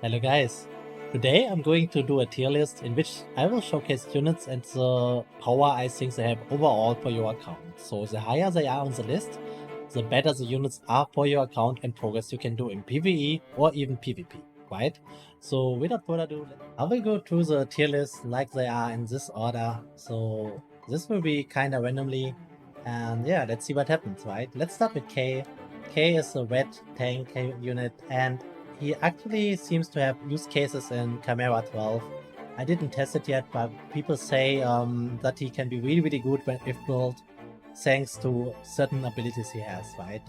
Hello guys, today I'm going to do a tier list in which I will showcase units and the power I think they have overall for your account. So the higher they are on the list, the better the units are for your account and progress you can do in PvE or even PvP, right? So without further ado, I will go through the tier list like they are in this order. So this will be kinda randomly, and yeah, let's see what happens, right? Let's start with K. K is a red tank unit, and he actually seems to have use cases in Chimera 12. I didn't test it yet, but people say that he can be really good when if built, thanks to certain abilities he has, right?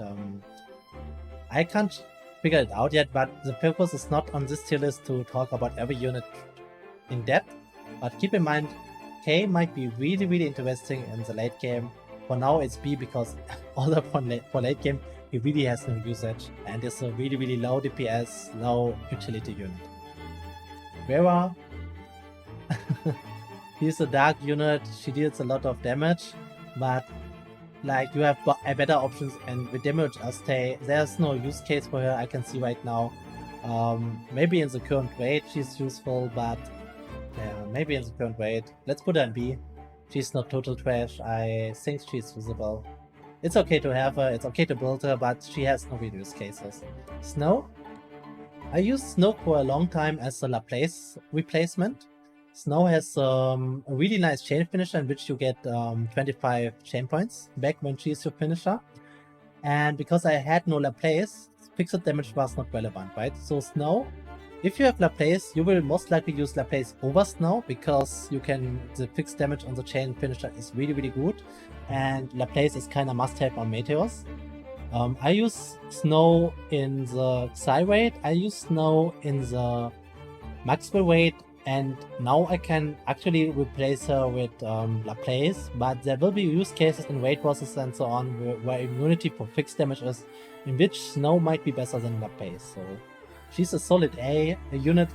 I can't figure it out yet, but the purpose is not on this tier list to talk about every unit in depth, but keep in mind, K might be really interesting in the late game. For now it's B because although for late game he really has no usage and is a really low DPS, low utility unit. Vera, he's a dark unit, she deals a lot of damage, but like you have better options, and with damage stay, there's no use case for her I can see right now. Maybe in the current raid she's useful, but yeah, maybe in the current raid. Let's put her in B. She's not total trash. I think she's usable. It's okay to have her, it's okay to build her, but she has no real use cases. Snow? I used Snow for a long time as a Laplace replacement. Snow has a really nice chain finisher in which you get 25 chain points back when she is your finisher. And because I had no Laplace, fixed damage was not relevant, right? So Snow, if you have Laplace, you will most likely use Laplace over Snow because the fixed damage on the chain finisher is really good, and Laplace is kinda must-have on Meteors. I use Snow in the Psy raid, I use Snow in the Maxwell raid, and now I can actually replace her with Laplace, but there will be use cases in raid bosses and so on where immunity for fixed damage is, in which Snow might be better than Laplace. So she's a solid A unit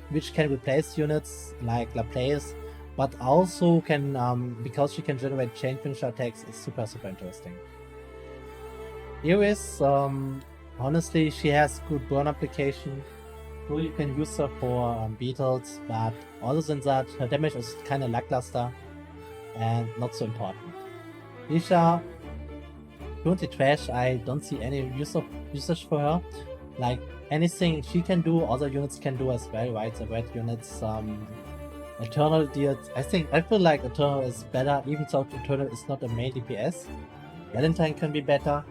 which can replace units like Laplace, but also can, because she can generate chain finisher attacks, is super interesting. Iris, honestly, she has good burn application. So you can use her for beetles, but other than that, her damage is kinda lackluster and not so important. Isha, currently trash, I don't see any usage for her. Like, anything she can do, other units can do as well, right? The red units, Eternal deals, I feel like Eternal is better, even though Eternal is not a main DPS. Valentine can be better.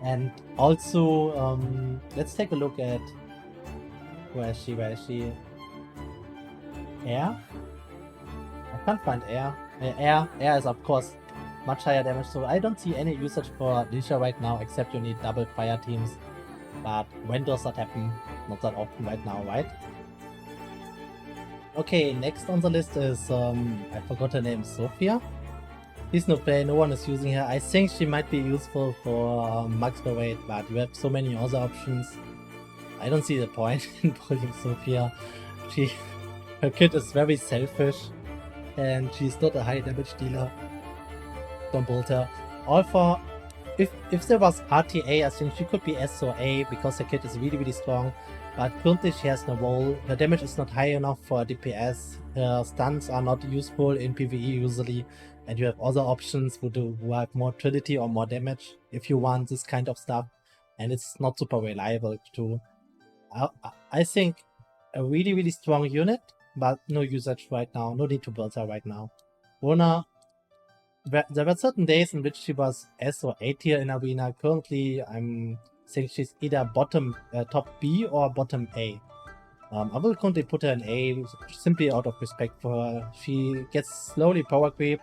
And also, let's take a look at where is she? Air? I can't find Air. Air is of course much higher damage, so I don't see any usage for Lisha right now, except you need double fire teams. But when does that happen? Not that often right now, right? Okay, next on the list is, I forgot her name, Sophia? Please no play, no one is using her. I think she might be useful for max per weight, but you have so many other options. I don't see the point in pulling Sophia. Her kit is very selfish, and she's not a high damage dealer. Don't build her. Alpha, if there was RTA, I think she could be S or A because her kit is really strong. But currently she has no role. Her damage is not high enough for DPS. Her stuns are not useful in PvE usually, and you have other options who have more Trinity or more damage if you want this kind of stuff. And it's not super reliable too. I think a really strong unit, but no usage right now. No need to build her right now. Rona, there were certain days in which she was S or A tier in Arena. Currently, I'm think she's either top B or bottom A. I will currently put her in A simply out of respect for her. She gets slowly power creep.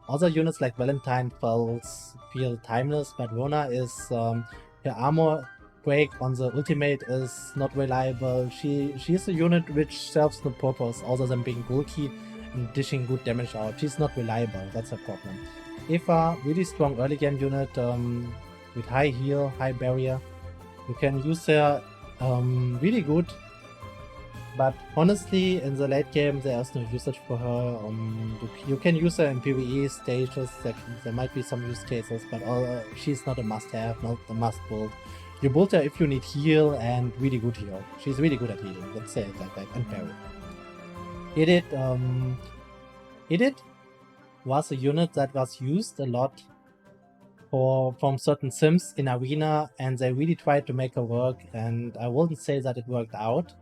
Other units like Valentine feel timeless, but Rona is her armor break on the ultimate is not reliable. She's a unit which serves no purpose other than being bulky and dishing good damage out. She's not reliable, that's a problem. Eva, really strong early game unit with high heal, high barrier. You can use her really good, but honestly in the late game there is no usage for her. You can use her in PvE stages, there might be some use cases, but she's not a must-have, not a must-build. You build her if you need heal and really good heal. She's really good at healing, let's say it like that, and parry. Edith was a unit that was used a lot from certain sims in Arena, and they really tried to make her work, and I wouldn't say that it worked out.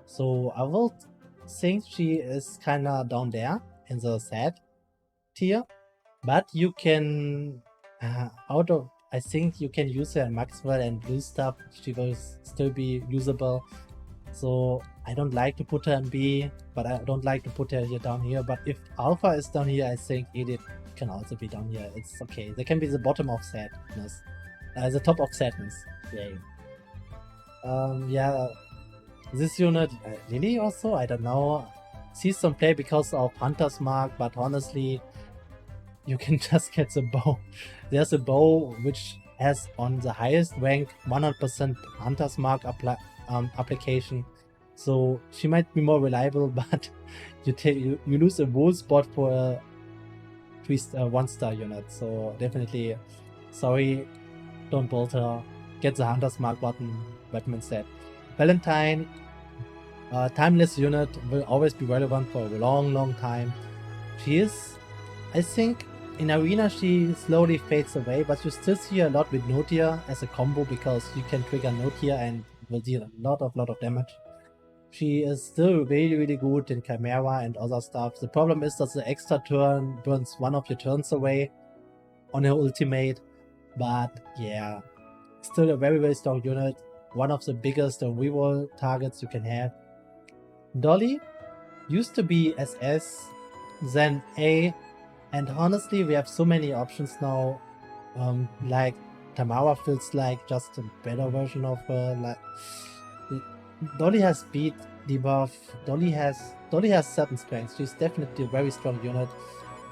So I will think she is kinda down there in the sad tier, but you can I think you can use her in Maxwell and blue stuff. She will still be usable. So I don't like to put her in B, but I don't like to put her here down here. But if Alpha is down here, I think Edith can also be down here. It's okay. They can be the bottom of sadness. The top of sadness. Yay. Yeah. This unit, Lily also, I don't know. Sees some play because of Hunter's Mark, but honestly, you can just get the bow. There's a bow which has on the highest rank 100% Hunter's Mark application, so she might be more reliable, but you lose a wool spot for a 1-star unit. So definitely, sorry, don't build her. Get the Hunter's Mark weapon instead. Valentine, timeless unit, will always be relevant for a long time. She is, I think, in Arena she slowly fades away, but you still see a lot with Notia as a combo because you can trigger Notia and will deal a lot of damage. She is still really good in Chimera and other stuff. The problem is that the extra turn burns one of your turns away on her ultimate, but yeah, still a very strong unit. One of the biggest reroll targets you can have. Dolly used to be SS, then A, and honestly we have so many options now. Like Tamara feels like just a better version of her. Like Dolly has speed debuff. Dolly has certain strengths. She's definitely a very strong unit.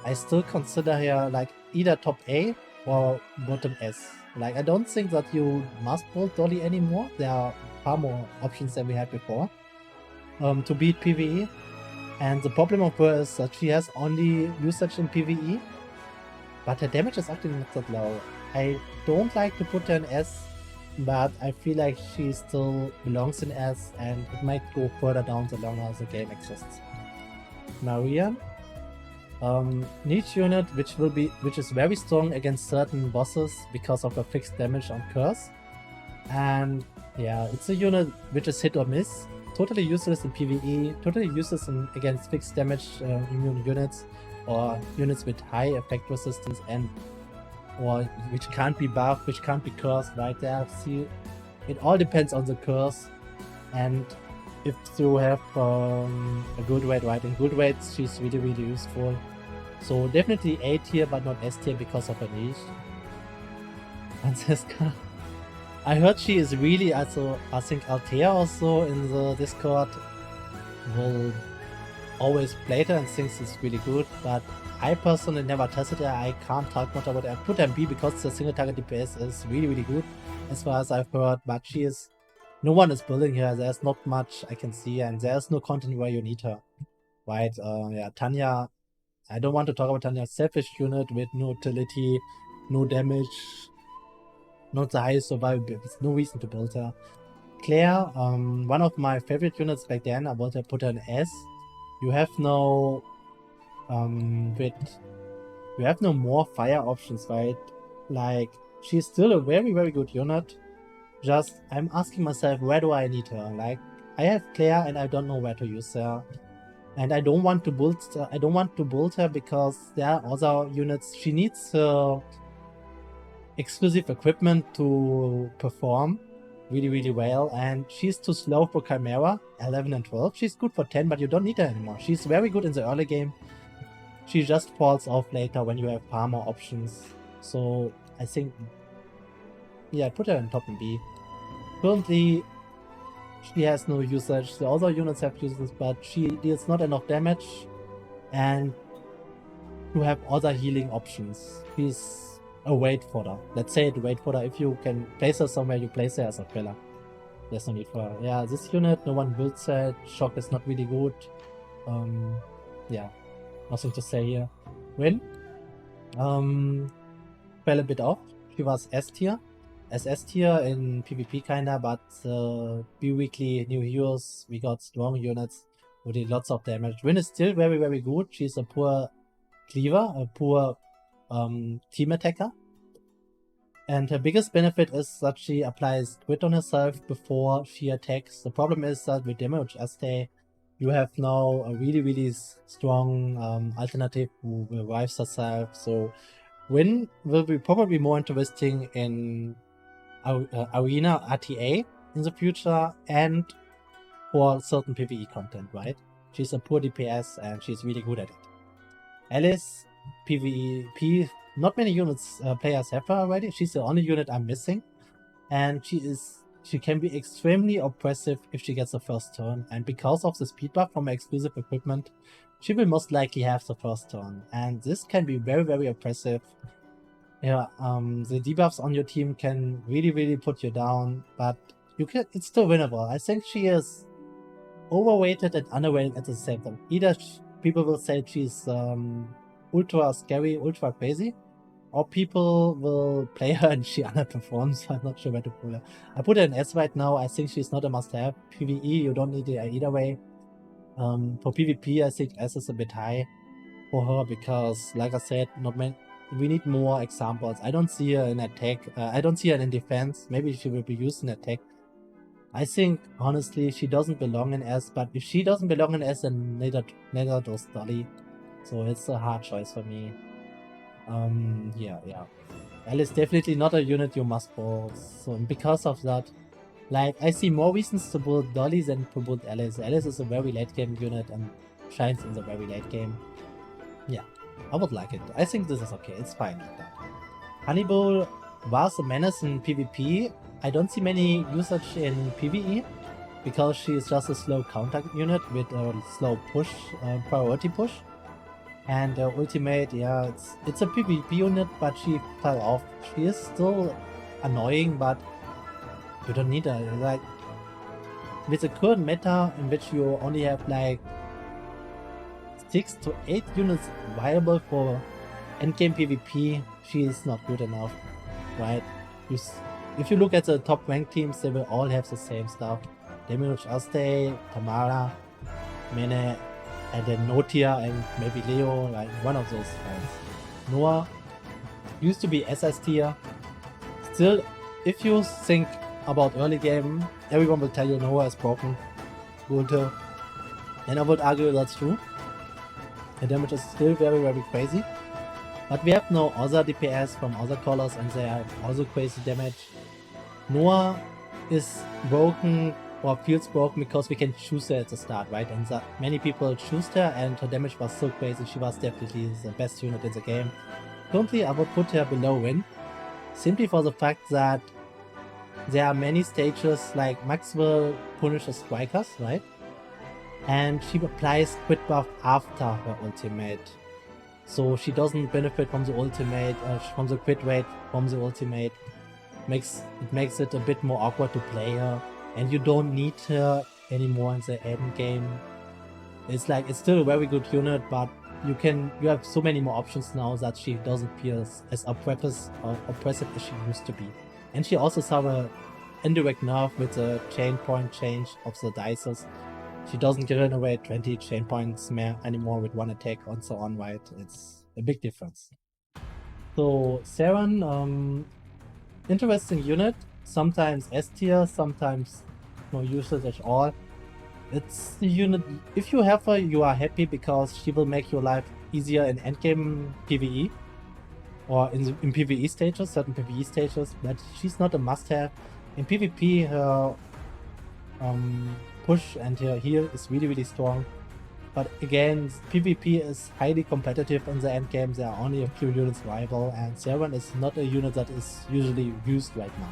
I still consider her like either top A or bottom S. Like I don't think that you must build Dolly anymore. There are far more options than we had before to beat PvE. And the problem of her is that she has only usage in PvE, but her damage is actually not that low. I don't like to put her in S, but I feel like she still belongs in S, and it might go further down the longer the game exists. Maria, niche unit which is very strong against certain bosses because of her fixed damage on Curse, and yeah, it's a unit which is hit or miss. Totally useless in PvE, totally useless against fixed damage immune units or units with high effect resistance or which can't be buffed, which can't be cursed right there. See, it all depends on the curse, and if you have a good rate, right? In good rates, she's really useful. So definitely A tier, but not S tier because of her niche. Francesca. I heard she is really also, I think Altea also in the Discord will always play her and thinks it's really good, but I personally never tested her. I can't talk much about her. I put her in B because the single target DPS is really good as far as I've heard, but she is, no one is building her. There's not much I can see, and there's no content where you need her, right? Yeah, Tanya, I don't want to talk about Tanya. Selfish unit with no utility, no damage, not the highest survival, there's no reason to build her. Claire, one of my favorite units back then, I want to put her in S. You have no you have no more fire options, right? Like, she's still a very good unit. Just, I'm asking myself, where do I need her? Like, I have Claire and I don't know where to use her. And I don't want to build her because there are other units. She needs exclusive equipment to perform really well, and she's too slow for Chimera, 11 and 12. She's good for 10, but you don't need her anymore. She's very good in the early game. She just falls off later when you have far more options. So I think, yeah, put her in top and B. Currently, she has no usage. The other units have uses, but she deals not enough damage, and you have other healing options. She's a wait fodder. Let's say it wait fodder. If you can place her somewhere, you place her as a filler. There's no need for her. Yeah, this unit, no one builds it. Shock is not really good. Yeah, nothing to say here. Win. Fell a bit off. She was S tier. as S tier in PvP kinda, but bi-weekly new heroes, we got strong units who did lots of damage. Win is still very, very good. She's a poor cleaver, a poor team attacker. And her biggest benefit is that she applies crit on herself before she attacks. The problem is that with damage Aste, you have now a really, really strong alternative who revives herself. So Win will be probably more interesting in Arena RTA in the future and for certain PvE content, right? She's a poor DPS and she's really good at it. Alice, PvP, not many units players have her already. She's the only unit I'm missing. And she can be extremely oppressive if she gets the first turn. And because of the speed buff from her exclusive equipment, she will most likely have the first turn. And this can be very, very oppressive. Yeah, the debuffs on your team can really, really put you down, but it's still winnable. I think she is overweighted and underrated at the same time. Either people will say she's ultra scary, ultra crazy, or people will play her and she underperforms. I'm not sure where to put her. I put her in S right now. I think she's not a must-have. PvE, you don't need it either way. For PvP, I think S is a bit high for her because, like I said, we need more examples. I don't see her in attack. I don't see her in defense. Maybe she will be used in attack. I think, honestly, she doesn't belong in S, but if she doesn't belong in S, then neither does Dolly. So it's a hard choice for me. Yeah. Alice definitely not a unit you must pull. So because of that, like, I see more reasons to build Dolly than to build Alice. Alice is a very late game unit and shines in the very late game. Yeah, I would like it. I think this is okay. It's fine like that. Hannibal was a menace in PvP. I don't see many usage in PvE because she is just a slow counter unit with a slow push, priority push. And ultimate, yeah, it's a PvP unit, but she fell off. She is still annoying, but you don't need her. Like, with the current meta in which you only have like 6 to 8 units viable for endgame PvP, she is not good enough, right? If you look at the top ranked teams, they will all have the same stuff. Damage Aste, Tamara, Mene, and then Notia and maybe Leo, like one of those guys. Noah used to be SS tier. Still, if you think about early game, everyone will tell you Noah is broken. Good. And I would argue that's true. The damage is still very, very crazy. But we have no other DPS from other colors and they have also crazy damage. Noah is broken or feels broken because we can choose her at the start, right? And many people choose her and her damage was so crazy. She was definitely the best unit in the game. Currently, I would put her below Win, simply for the fact that there are many stages, like Maxwell punishes strikers, right? And she applies crit buff after her ultimate. So she doesn't benefit from the ultimate, from the crit rate from the ultimate. It makes it a bit more awkward to play her. And you don't need her anymore in the end game. It's still a very good unit, but you have so many more options now that she doesn't feel as oppressive as she used to be. And she also saw an indirect nerf with the chain point change of the dices. She doesn't generate 20 chain points anymore with one attack and so on, right? It's a big difference. So Saren, interesting unit. Sometimes S tier, sometimes no usage at all. It's the unit, if you have her, you are happy because she will make your life easier in endgame PvE. Or in PvE stages, certain PvE stages, but she's not a must-have. In PvP, her push and her heal is really, really strong. But again, PvP is highly competitive in the end game. There are only a few units viable, and Saren is not a unit that is usually used right now.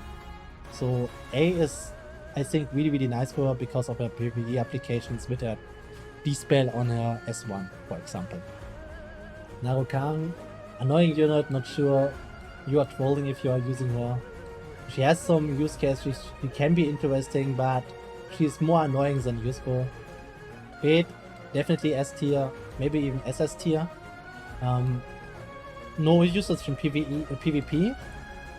So A is, I think, really, really nice for her because of her PvE applications with her D-spell on her S1, for example. Narukan, annoying unit, not sure you are trolling if you are using her. She has some use cases, she can be interesting, but she's more annoying than useful. Fate, definitely S tier, maybe even SS tier. No usage in PvP.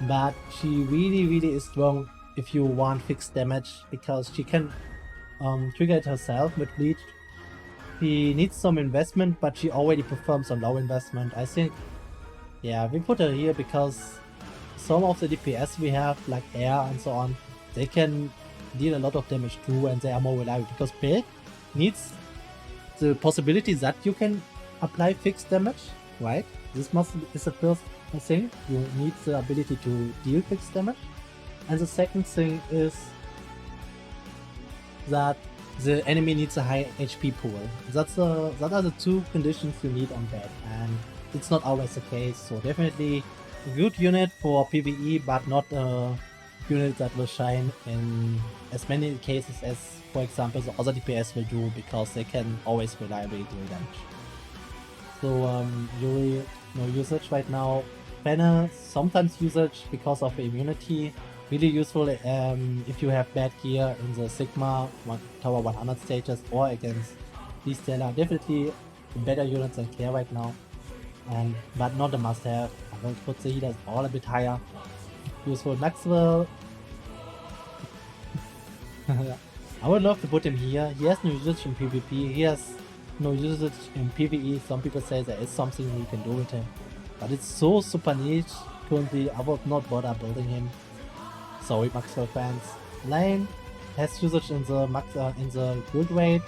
but she really is strong if you want fixed damage, because she can trigger it herself with Bleach. She needs some investment, but she already performs on low investment. I think, yeah, we put her here because some of the DPS we have, like air and so on, they can deal a lot of damage too, and they are more reliable, because Build needs the possibility that you can apply fixed damage, right? This is the first thing. You need the ability to deal fixed damage. And the second thing is that the enemy needs a high HP pool. That are the two conditions you need on that, and it's not always the case. So definitely a good unit for PvE, but not a unit that will shine in as many cases as, for example, the other DPS will do, because they can always reliably deal damage. So Yuri, no usage right now. Banner, sometimes usage because of immunity. Really useful if you have bad gear in the Sigma Tower 100 stages or against these Stella. Definitely better units than Care right now, but not a must-have. I will put the healers all a bit higher. Useful Maxwell. I would love to put him here. He has no usage in PvP. He has no usage in PvE. Some people say there is something you can do with him, but it's so super niche. Currently, I would not bother building him. Sorry, Maxwell fans. Lane has usage in the guild raid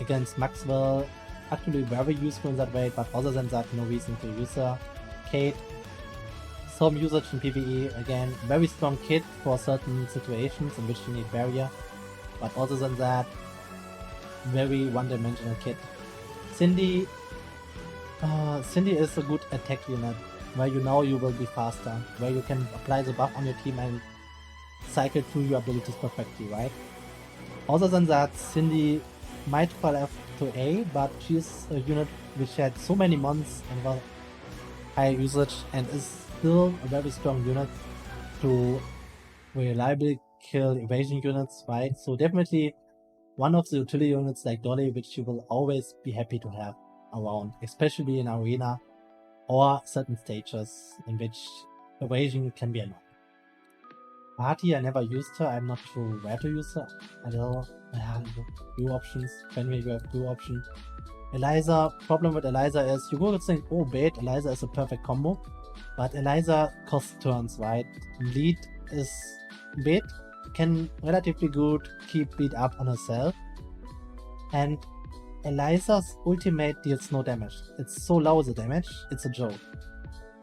against Maxwell. Actually very useful in that raid, but other than that, no reason to use her. Kate, some usage in PvE, again, very strong kit for certain situations in which you need barrier, but other than that, very one-dimensional kit. Cindy is a good attack unit, where you know you will be faster, where you can apply the buff on your team and cycle through your abilities perfectly, right? Other than that, Cindy might fall off to A, but she's a unit which had so many months and was high usage, and is still a very strong unit to reliably kill evasion units, right? So definitely one of the utility units like Dolly, which you will always be happy to have around, especially in arena or certain stages in which evasion can be annoying. Party, I never used her. I'm not sure where to use her. I don't know. Blue options. When you have blue option. Eliza, problem with Eliza is you would think, oh, bait, Eliza is a perfect combo. But Eliza costs turns, right? Bleed is bait, can relatively good keep bleed up on herself. And Eliza's ultimate deals no damage. It's so low the damage, it's a joke.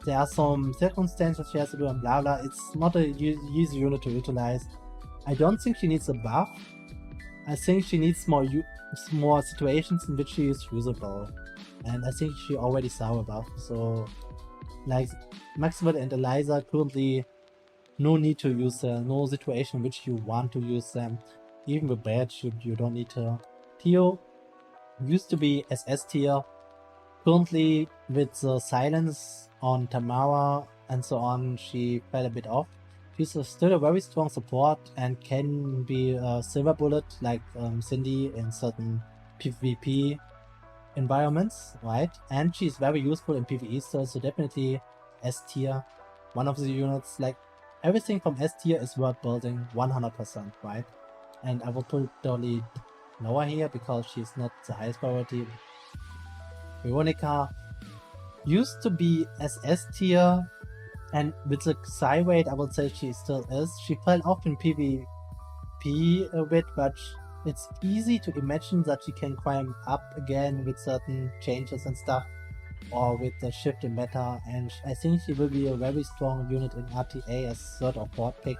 There are some circumstances she has to do and blah blah. It's not a easy unit to utilize. I don't think she needs a buff. I think she needs more situations in which she is usable. And I think she already saw a buff. So, like, Maxwell and Eliza currently no need to use them. No situation in which you want to use them. Even with bad, you don't need to. Theo used to be SS tier. Currently, with the silence on Tamara and so on, she fell a bit off. She's still a very strong support and can be a silver bullet like Cindy in certain PvP environments, right? And she's very useful in PvE still, so definitely S tier. One of the units, like everything from S tier is worth building 100%, right? And I will put Dolly lower here because she's not the highest priority. Veronica used to be SS tier, and with the Psy rate I would say she still is. She fell off in PvP a bit, but it's easy to imagine that she can climb up again with certain changes and stuff, or with the shift in meta, and I think she will be a very strong unit in RTA as third or fourth pick.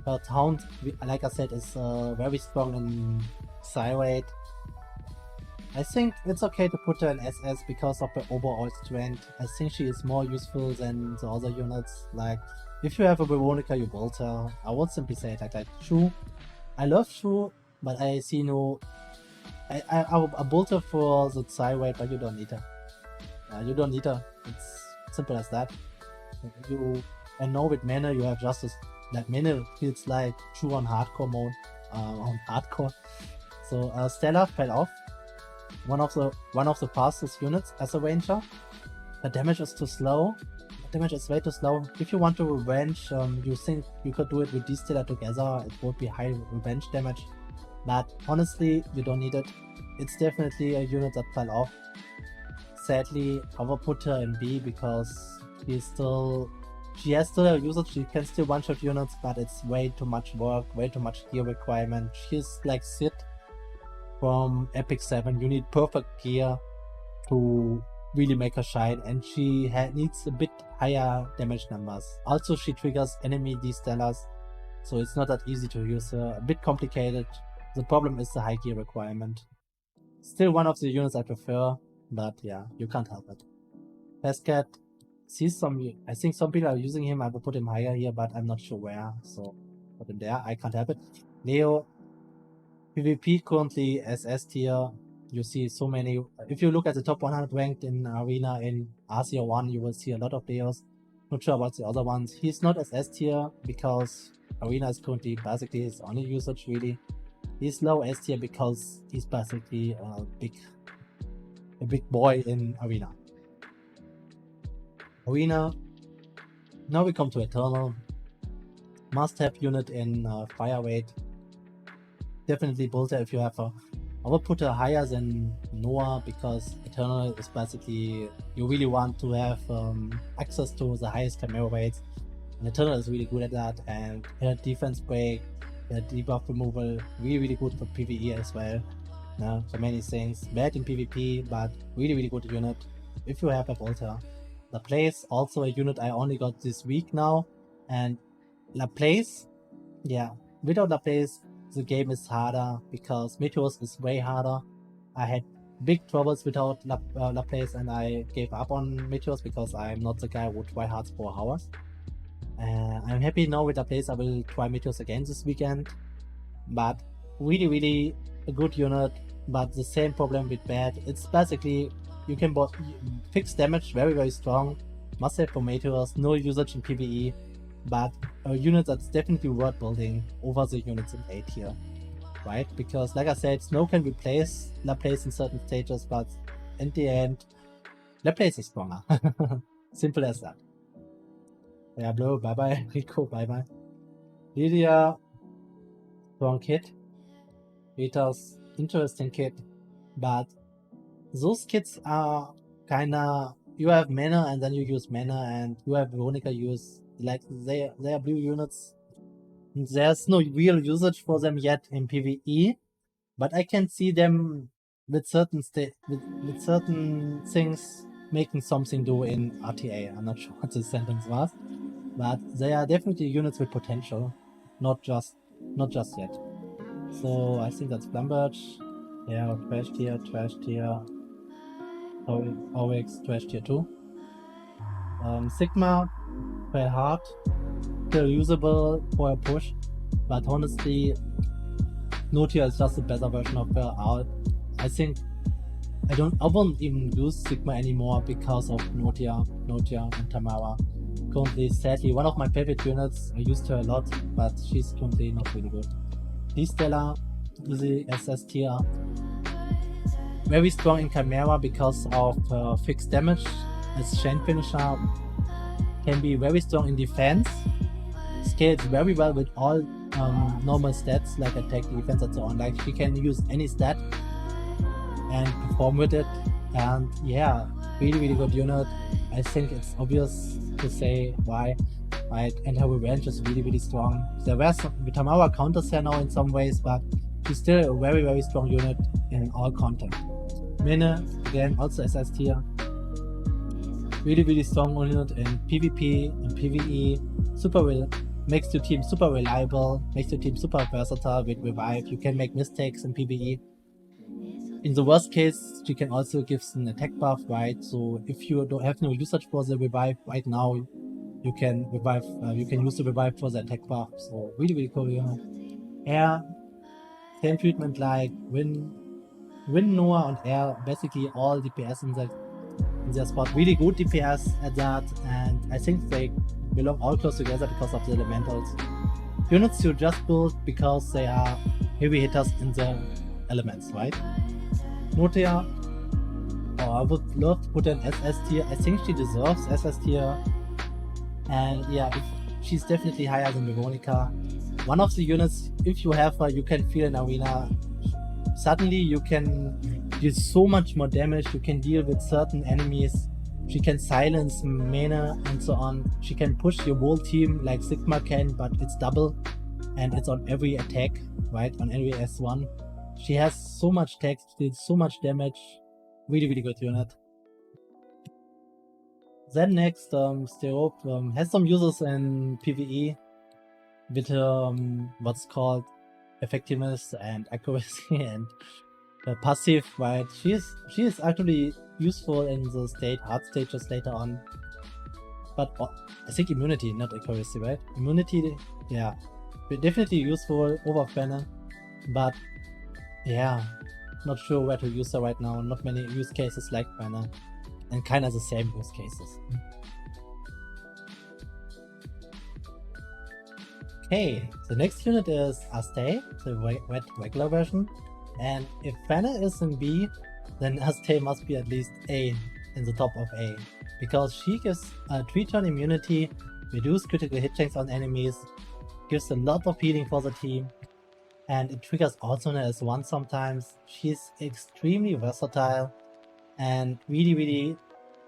Her Hound, like I said, is very strong in Psy rate. I think it's okay to put her in SS because of her overall strength. I think she is more useful than the other units. Like, if you have a Veronica, you bolt her. I would simply say it like that. Shu, I love Shu, but I see no... I bolt her for the Psy rate, but you don't need her. You don't need her. It's simple as that. I know with mana you have Justice. Like, mana feels like Shu on hardcore mode. On hardcore. So Stella fell off. One of the fastest units as a ranger. Her damage is too slow. damage is way too slow. If you want to revenge, you think you could do it with these two together, it would be high revenge damage. But honestly, you don't need it. It's definitely a unit that fell off. Sadly, I will put her in B because she has still a usage, she can still one-shot units, but it's way too much work, way too much gear requirement. She's like Sid from Epic 7, you need perfect gear to really make her shine, and she needs a bit higher damage numbers. Also, she triggers enemy destellars, so it's not that easy to use her, a bit complicated. The problem is the high gear requirement. Still one of the units I prefer, but yeah, you can't help it. Fastcat sees I think some people are using him, I will put him higher here, but I'm not sure where, so put him there, I can't help it. Leo, PvP currently as S tier, you see so many. If you look at the top 100 ranked in Arena in RCO1, you will see a lot of Leos. Not sure about the other ones. He's not as S tier because Arena is currently basically his only usage really. He's low S tier because he's basically a big boy in Arena. Now we come to Eternal. Must-have unit in fire rate. Definitely Bolter if you have her. I will put her higher than Noah because Eternal is basically, you really want to have access to the highest camera rates, and Eternal is really good at that, and her defense break, her debuff removal, really good for PvE as well. For many things. Bad in PvP, but really good unit if you have a Bolter. Laplace, also a unit I only got this week now, and Laplace, yeah, without Laplace the game is harder because Meteors is way harder. I had big troubles without Laplace and I gave up on Meteors because I'm not the guy who try hard for hours. I'm happy now with Laplace. I will try Meteors again this weekend, but really a good unit, but the same problem with bad. It's basically you can fix damage very strong, must have for Meteors, no usage in PvE, but a unit that's definitely worth building over the units in A tier, right? Because like I said, Snow can replace Laplace in certain stages, but in the end, Laplace is stronger. Simple as that. Yeah, Blue, bye bye. Rico, bye bye. Lydia, strong kid. Rita's interesting kid, but those kids are kinda, you have mana and then you use mana, and you have Veronica use, like they are blue units. There's no real usage for them yet in PvE, but I can see them with certain with certain things making something do in RTA. I'm not sure what the sentence was, but they are definitely units with potential, not just yet. So I think that's Blambirch. Yeah, trash tier. Oryx, trash tier 2. Sigma, very hard, still usable for a push, but honestly, Notia is just a better version of her out. I think I won't even use Sigma anymore because of Notia and Tamara. Currently, sadly, one of my favorite units. I used her a lot, but she's currently not really good. D-Stella, easy SS tier. Very strong in Chimera because of fixed damage as chain finisher. Can be very strong in defense. Scales very well with all normal stats like attack, defense, and so on. Like she can use any stat and perform with it. And yeah, really good unit. I think it's obvious to say why. Right, and her revenge is really strong. There were some Tamara counters her now in some ways, but she's still a very strong unit in all content. Minne, again, also SS tier. Really strong unit in PvP and PvE. Makes your team super reliable, makes your team super versatile with revive. You can make mistakes in PvE. In the worst case, she can also give an attack buff, right? So if you don't have no usage for the revive right now, you can revive. You can use the revive for the attack buff. So really cool unit. Air, same treatment like Win, Noah, and Air. Basically all DPS in their spot. Really good DPS at that, and I think they belong all close together because of the elementals. Units you just build because they are heavy hitters in the elements, right? Notia, I would love to put an SS tier. I think she deserves SS tier. And yeah, she's definitely higher than Veronica. One of the units, if you have her, you can feel in arena. Suddenly you can deal so much more damage, you can deal with certain enemies, she can silence mana and so on. She can push your whole team like Sigma can, but it's double and it's on every attack, right? On every S1. She has so much text, deals so much damage. Really, really good unit. Then next, Sterope has some users in PvE with what's called effectiveness and accuracy and passive, right? She is actually useful in the hard stages later on. But I think immunity, not accuracy, right? Immunity, yeah, definitely useful over Fenner, but yeah, not sure where to use her right now. Not many use cases like Fenner, and kind of the same use cases. Okay, the next unit is Astay, the regular version. And if Fenner is in B, then Astay must be at least A in the top of A. Because she gives a 3-turn immunity, reduce critical hit checks on enemies, gives a lot of healing for the team, and it triggers also as one sometimes. She's extremely versatile and really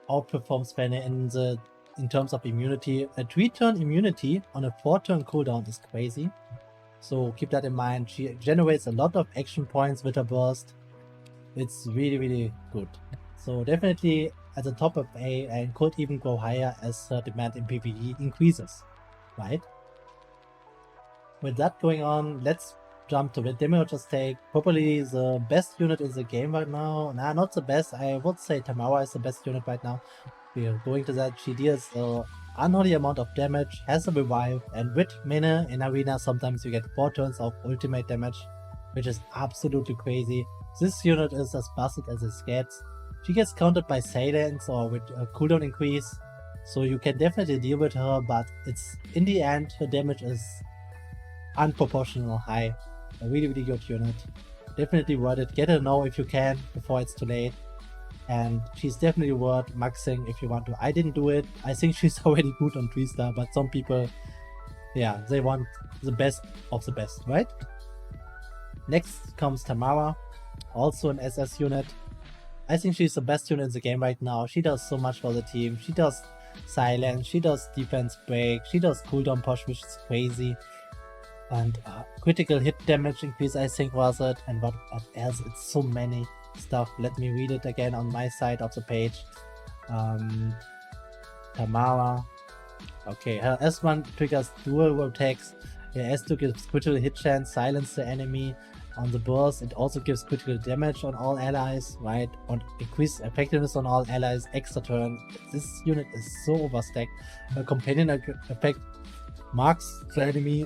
outperforms Fenner in terms of immunity. A 3-turn immunity on a 4-turn cooldown is crazy. So keep that in mind. She generates a lot of action points with her burst. It's really good. So definitely at the top of A and could even go higher as her demand in PvE increases, right? With that going on, let's jump to the Demiurge's take. Probably the best unit in the game right now. Nah, not the best. I would say Tamara is the best unit right now. We are going to that. She deals an unholy amount of damage, has a revive, and with mana in arena sometimes you get 4 turns of ultimate damage, which is absolutely crazy. This unit is as busted as it gets. She gets countered by silence or with a cooldown increase, so you can definitely deal with her, but it's in the end her damage is unproportional high. A really good unit. Definitely worth it. Get her now if you can before it's too late. And she's definitely worth maxing if you want to. I didn't do it. I think she's already good on 3-star, but some people, yeah, they want the best of the best, right? Next comes Tamara, also an SS unit. I think she's the best unit in the game right now. She does so much for the team. She does silence, she does defense break, she does cooldown push, which is crazy. And critical hit damage increase, I think, was it. And what else? It's so many stuff. Let me read it again on my side of the page. Tamara. Okay, her S1 triggers dual attacks. Her S2 gives critical hit chance, silence the enemy. On the burst, it also gives critical damage on all allies, right? On increased effectiveness on all allies, extra turn. This unit is so overstacked. Her companion effect marks the enemy.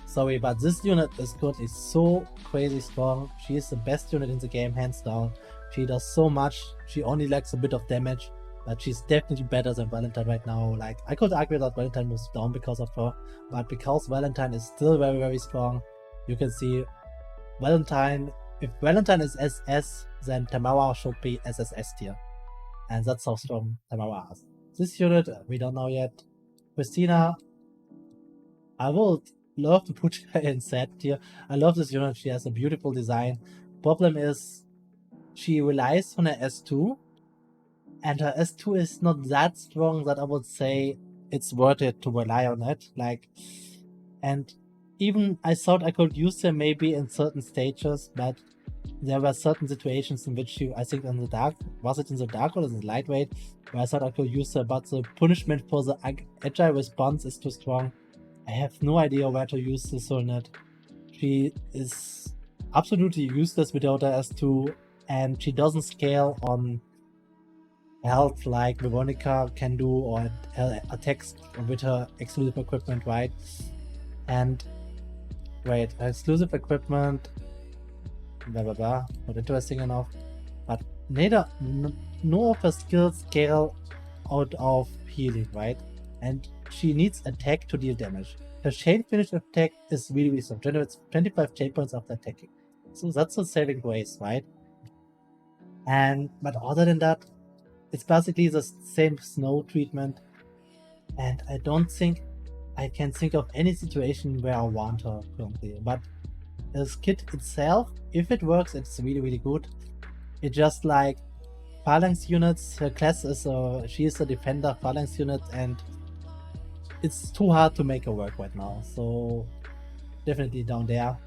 Sorry, but this unit is good. It's so crazy strong. She is the best unit in the game, hands down. She does so much. She only lacks a bit of damage, but she's definitely better than Valentine right now. Like, I could argue that Valentine moves down because of her, but because Valentine is still very strong, you can see Valentine. If Valentine is SS, then Tamara should be SSS tier, and that's how strong Tamara is. This unit, we don't know yet. Christina, I would love to put her in set tier. I love this unit. She has a beautiful design. Problem is, she relies on her S2, and her S2 is not that strong that I would say it's worth it to rely on it. Like, and even I thought I could use her maybe in certain stages, but there were certain situations in which she, I think in the dark, was it in the dark or in the lightweight, where I thought I could use her, but the punishment for the agile response is too strong. I have no idea where to use this unit. She is absolutely useless without her S2, and she doesn't scale on health like Veronica can do, or attacks with her exclusive equipment, right? And wait, her exclusive equipment, not interesting enough, but neither, no of her skills scale out of healing, right? And she needs attack to deal damage. Her chain finish attack is really strong, generates 25 chain points after attacking. So that's a saving grace, right? But other than that, it's basically the same snow treatment. And I don't think I can think of any situation where I want her currently. But as kit itself, if it works, it's really, really good. It's just like phalanx units. Her class is she is a defender phalanx unit, and it's too hard to make her work right now. So definitely down there.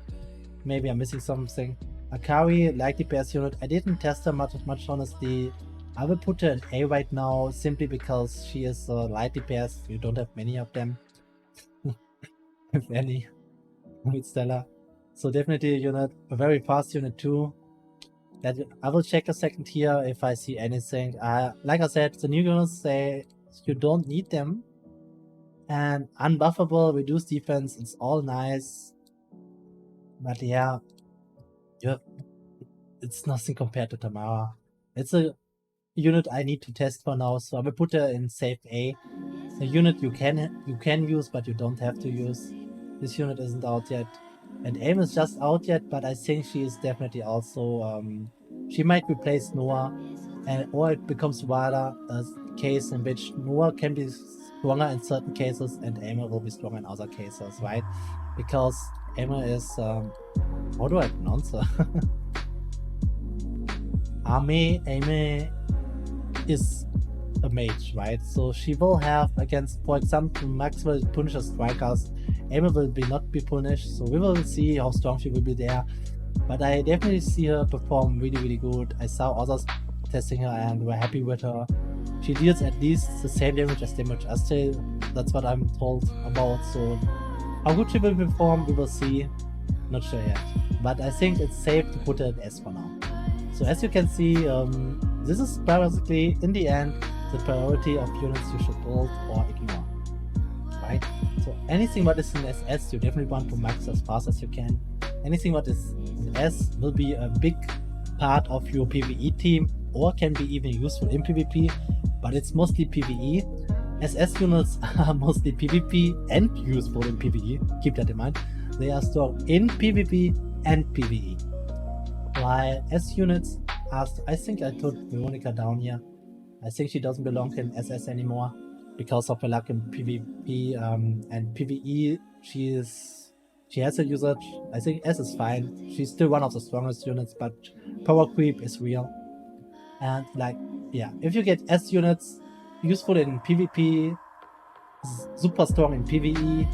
Maybe I'm missing something. Akari, light DPS unit. I didn't test her much honestly. I will put her in A right now simply because she is light DPS. You don't have many of them. If any. With Stella. So definitely a unit, a very fast unit too. That I will check a second here if I see anything. Like I said, the new units say you don't need them. And unbuffable, reduced defense, it's all nice. But yeah, it's nothing compared to Tamara. It's a unit I need to test for now, so I will put her in safe A. A unit you can use, but you don't have to use. This unit isn't out yet. And AIM is just out yet, but I think she is definitely also she might replace Noah, or it becomes rather a case in which Noah can be stronger in certain cases and Aimer will be stronger in other cases, right? Because Aimer is how do I pronounce her? Ame is a mage, right? So she will have against, for example, Maxwell punishes strikers. Aimer will not be punished, so we will see how strong she will be there. But I definitely see her perform really, really good. I saw others testing her and were happy with her. She deals at least the same damage as Astrail. That's what I'm told about. So how good she will perform, we will see. Not sure yet. But I think it's safe to put her at S for now. So as you can see, this is basically, in the end, the priority of units you should build or ignore. Right? So anything what is in SS, you definitely want to max as fast as you can. Anything what is in S will be a big part of your PvE team, or can be even useful in PvP, but it's mostly PvE. SS units are mostly PvP and useful in PvE, keep that in mind. They are strong in PvP and PvE. While S units are, I think I put Veronica down here. I think she doesn't belong in SS anymore because of her luck in PvP and PvE. She has a usage. I think S is fine. She's still one of the strongest units, but power creep is real. And like, yeah, if you get S units useful in PvP, super strong in PvE,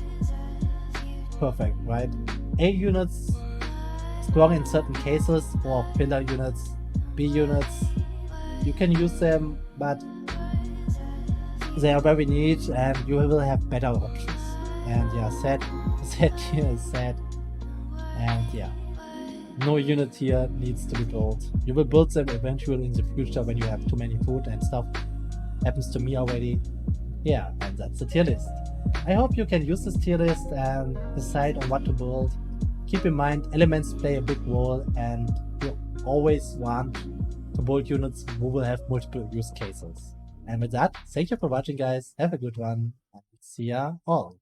perfect, right? A units strong in certain cases, or filler units, B units, you can use them, but they are very niche and you will have better options. And yeah, sad here is sad. And yeah, no unit here needs to be built. You will build them eventually in the future when you have too many food and stuff. Happens to me already. Yeah, and that's the tier list. I hope you can use this tier list and decide on what to build. Keep in mind, elements play a big role, and you always want to build units who will have multiple use cases. And with that, thank you for watching, guys. Have a good one, and see ya all.